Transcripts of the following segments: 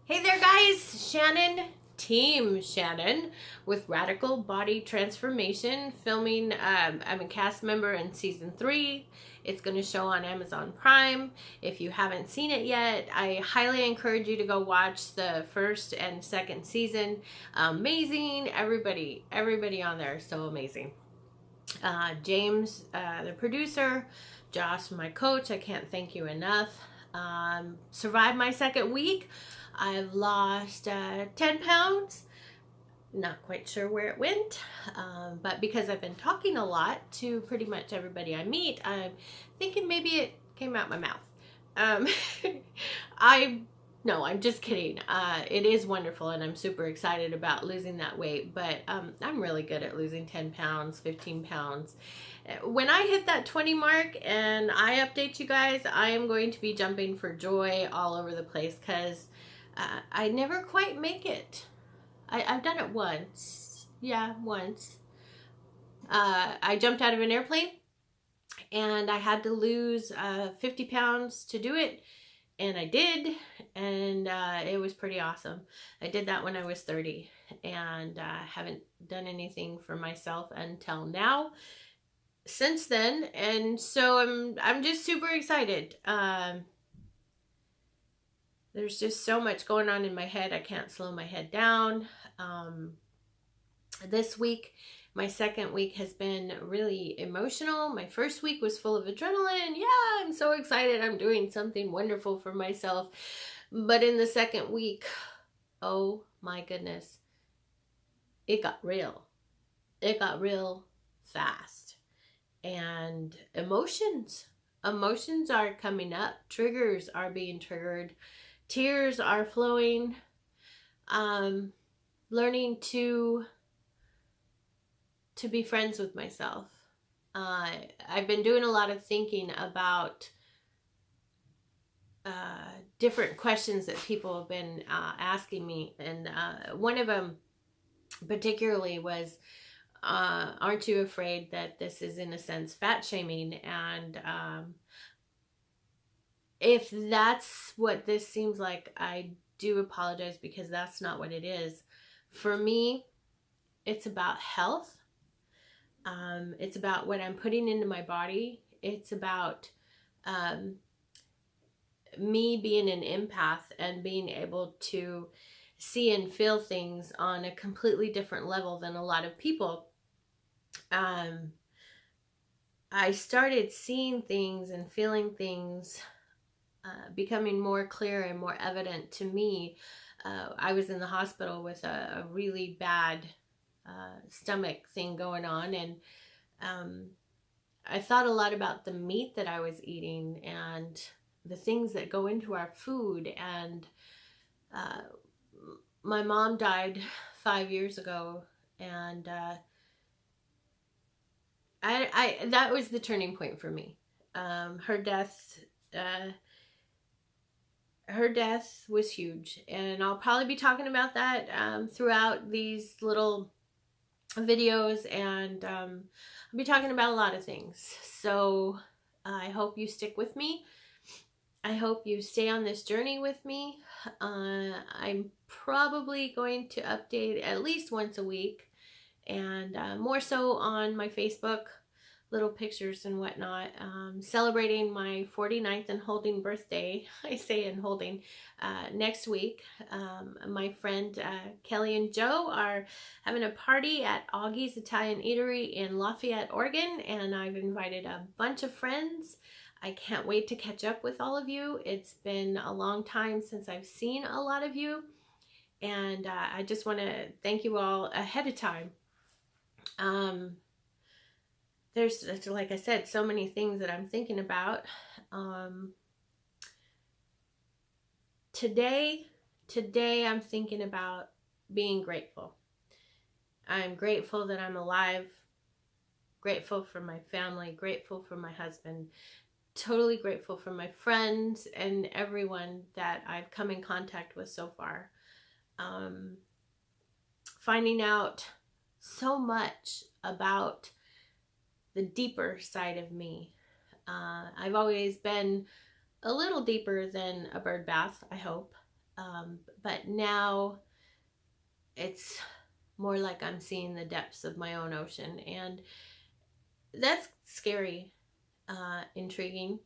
Hey there guys, Shannon, Team Shannon with Radical Body Transformation filming. I'm a cast member in season 3. It's going to show on Amazon Prime. If you haven't seen it yet, I highly encourage you to go watch the first and second season. Amazing. Everybody on there is so amazing. James, the producer, Josh, my coach, I can't thank you enough. Survived my second week. I've lost 10 pounds. Not quite sure where it went, but because I've been talking a lot to pretty much everybody I meet, I'm thinking maybe it came out my mouth. Um, no, I'm just kidding. It is wonderful, and I'm super excited about losing that weight, but I'm really good at losing 10 pounds, 15 pounds. When I hit that 20 mark and I update you guys, I am going to be jumping for joy all over the place because I never quite make it. I've done it once. Yeah, once. I jumped out of an airplane and I had to lose 50 pounds to do it. And I did, and it was pretty awesome. I did that when I was 30, and haven't done anything for myself until now, since then, and so I'm just super excited. There's just so much going on in my head. I can't slow my head down. This week, my second week has been really emotional. My first week was full of adrenaline. Yeah, I'm so excited. I'm doing something wonderful for myself. But in the second week, oh my goodness, it got real. It got real fast. And emotions are coming up. Triggers are being triggered. Tears are flowing. Learning to be friends with myself. I've been doing a lot of thinking about different questions that people have been asking me, and one of them particularly was, aren't you afraid that this is in a sense fat shaming? And if that's what this seems like, I do apologize, because that's not what it is. For me, it's about health. It's about what I'm putting into my body. It's about me being an empath and being able to see and feel things on a completely different level than a lot of people. I started seeing things and feeling things becoming more clear and more evident to me. I was in the hospital with a really bad stomach thing going on, and I thought a lot about the meat that I was eating and the things that go into our food. And my mom died 5 years ago, and that was the turning point for me. Her death was huge, and I'll probably be talking about that throughout these little videos, and I'll be talking about a lot of things. So I hope you stick with me. I hope you stay on this journey with me. I'm probably going to update at least once a week, and more so on my Facebook, little pictures and whatnot. Celebrating my 49th and holding birthday. I say and holding next week. My friend Kelly and Joe are having a party at Augie's Italian Eatery in Lafayette, Oregon, and I've invited a bunch of friends. I can't wait to catch up with all of you. It's been a long time since I've seen a lot of you, and I just want to thank you all ahead of time. There's, like I said, so many things that I'm thinking about. Today I'm thinking about being grateful. I'm grateful that I'm alive, grateful for my family, grateful for my husband, totally grateful for my friends and everyone that I've come in contact with so far. Finding out so much about the deeper side of me. I've always been a little deeper than a bird bath, I hope. But now it's more like I'm seeing the depths of my own ocean, and that's scary, intriguing.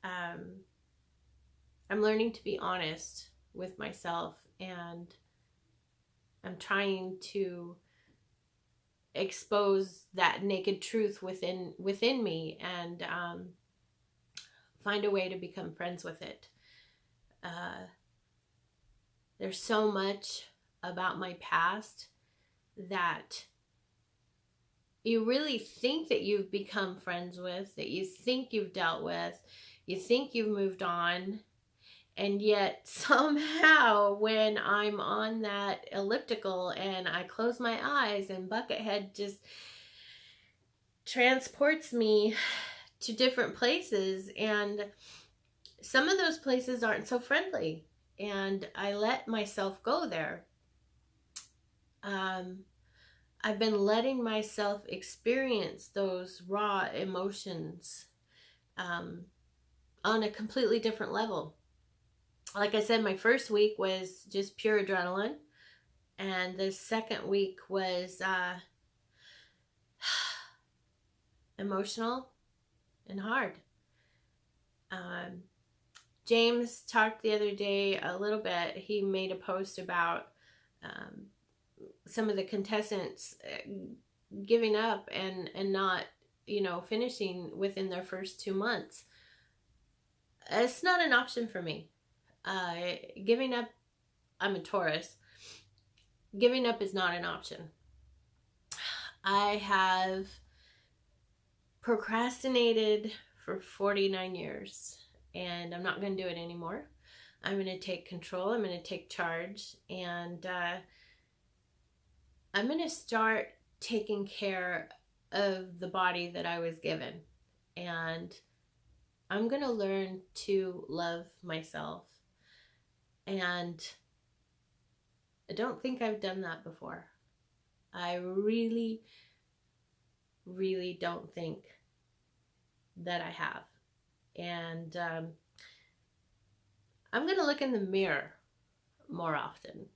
Um, I'm learning to be honest with myself, and I'm trying to expose that naked truth within me, and find a way to become friends with it. There's so much about my past that you really think that you've become friends with, that you think you've dealt with, you think you've moved on, and yet somehow when I'm on that elliptical and I close my eyes and Buckethead just transports me to different places, and some of those places aren't so friendly, and I let myself go there. I've been letting myself experience those raw emotions on a completely different level. Like I said, my first week was just pure adrenaline, and the second week was emotional and hard. James talked the other day a little bit. He made a post about some of the contestants giving up and not, finishing within their first 2 months. It's not an option for me. Giving up, I'm a Taurus. Giving up is not an option. I have procrastinated for 49 years, and I'm not going to do it anymore. I'm going to take control. I'm going to take charge, and I'm going to start taking care of the body that I was given, and I'm going to learn to love myself. And I don't think I've done that before. I really, really don't think that I have. And I'm going to look in the mirror more often.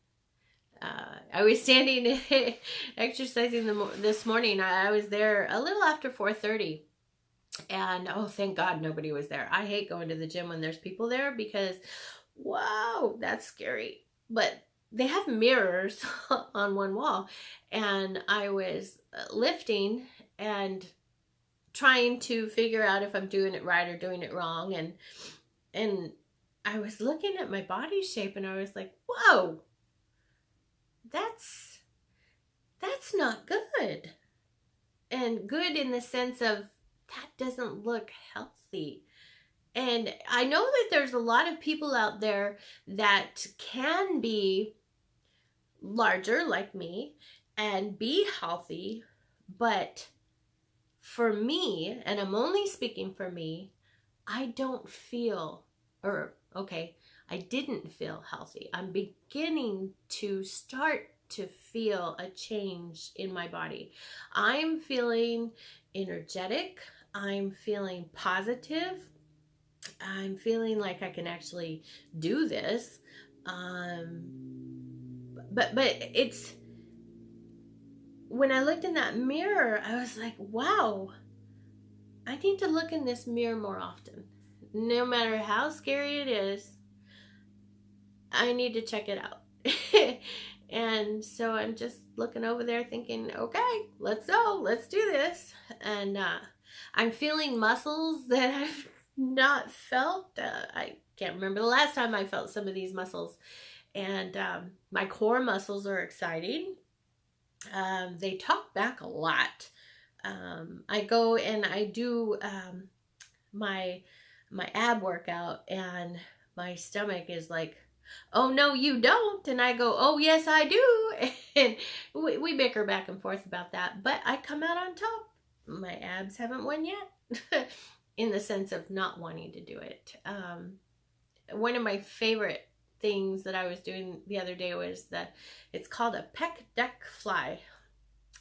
I was standing exercising this morning. I was there a little after 4:30, and oh, thank God nobody was there. I hate going to the gym when there's people there because, wow, that's scary. But they have mirrors on one wall, and I was lifting and trying to figure out if I'm doing it right or doing it wrong, and I was looking at my body shape, and I was like, whoa, that's not good. And good in the sense of that doesn't look healthy. And I know that there's a lot of people out there that can be larger like me and be healthy, but for me, and I'm only speaking for me, I don't feel, I didn't feel healthy. I'm beginning to start to feel a change in my body. I'm feeling energetic. I'm feeling positive. I'm feeling like I can actually do this. But it's, when I looked in that mirror, I was like, wow, I need to look in this mirror more often. No matter how scary it is, I need to check it out. And so I'm just looking over there thinking, okay, let's go, let's do this. And I'm feeling muscles that I've not felt. I can't remember the last time I felt some of these muscles. And my core muscles are exciting. They talk back a lot. I go and I do my ab workout, and my stomach is like, oh no you don't, and I go, oh yes I do, and we bicker back and forth about that, but I come out on top. My abs haven't won yet in the sense of not wanting to do it. One of my favorite things that I was doing the other day was it's called a pec deck fly.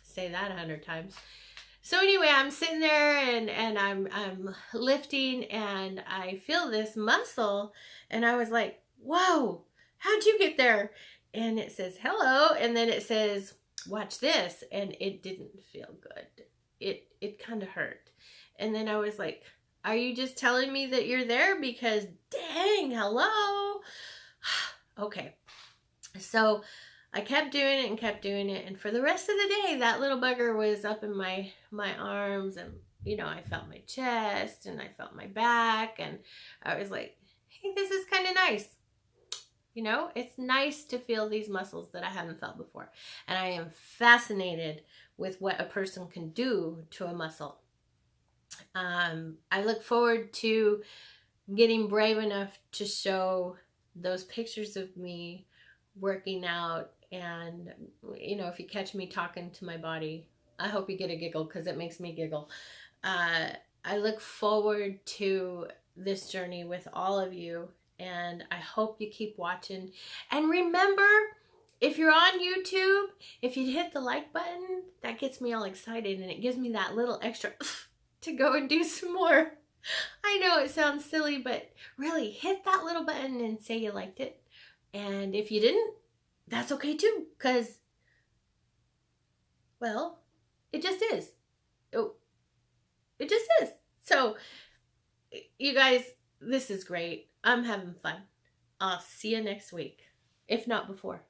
Say that 100 times. So anyway, I'm sitting there and I'm lifting, and I feel this muscle, and I was like, whoa, how'd you get there? And it says, hello. And then it says, watch this. And it didn't feel good. It kind of hurt. And then I was like, are you just telling me that you're there? Because dang, hello. Okay. So I kept doing it and kept doing it. And for the rest of the day, that little bugger was up in my arms. And, you know, I felt my chest and I felt my back. And I was like, hey, this is kind of nice. You know, it's nice to feel these muscles that I haven't felt before. And I am fascinated with what a person can do to a muscle. I look forward to getting brave enough to show those pictures of me working out. And, you know, if you catch me talking to my body, I hope you get a giggle because it makes me giggle. I look forward to this journey with all of you. And I hope you keep watching. And remember, if you're on YouTube, if you hit the like button, that gets me all excited. And it gives me that little extra to go and do some more. I know it sounds silly, but really hit that little button and say you liked it. And if you didn't, that's okay too. Because, well, it just is. It just is. So, you guys, this is great. I'm having fun. I'll see you next week, if not before.